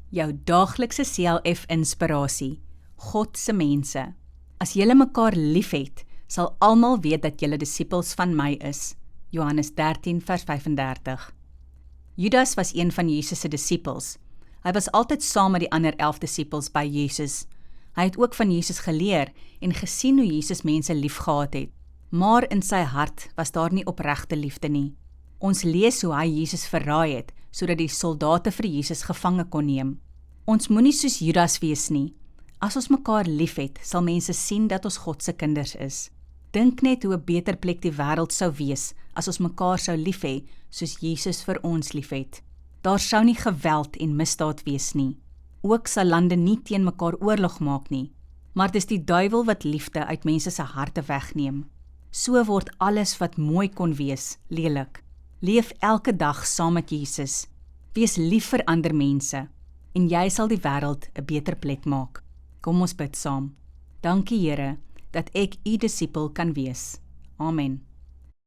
jou daaglikse CLF-inspirasie, God se mense. As julle mekaar liefhet, sal almal weet dat julle disippels van my is. Johannes 13 vers 35. Judas was een van Jesus se disippels. Hy was altyd saam met die ander 11 disippels by Jesus. Hy het ook van Jesus geleer en gesien hoe Jesus mense liefgehad het. Maar in sy hart was daar nie opregte liefde nie. Ons lees hoe hy Jesus verraai het, sodat die soldate vir Jesus gevange kon neem. Ons moenie soos Judas wees nie. As ons mekaar liefhet, sal mense sien dat ons God se kinders is. Dink net hoe 'n beter plek die wêreld sou wees, as ons mekaar sou lief hê, soos Jesus vir ons liefhet. Daar sou nie geweld en misdaad wees nie. Ook sal lande nie teen mekaar oorlog maak nie. Maar dis die duiwel wat liefde uit mense se harte wegneem. So word alles wat mooi kon wees, lelik. Leef elke dag saam met Jesus. Wees lief vir ander mense. En jy sal die wêreld 'n beter plek maak. Kom ons bid saam. Dankie Here, dat ek u disipel kan wees. Amen.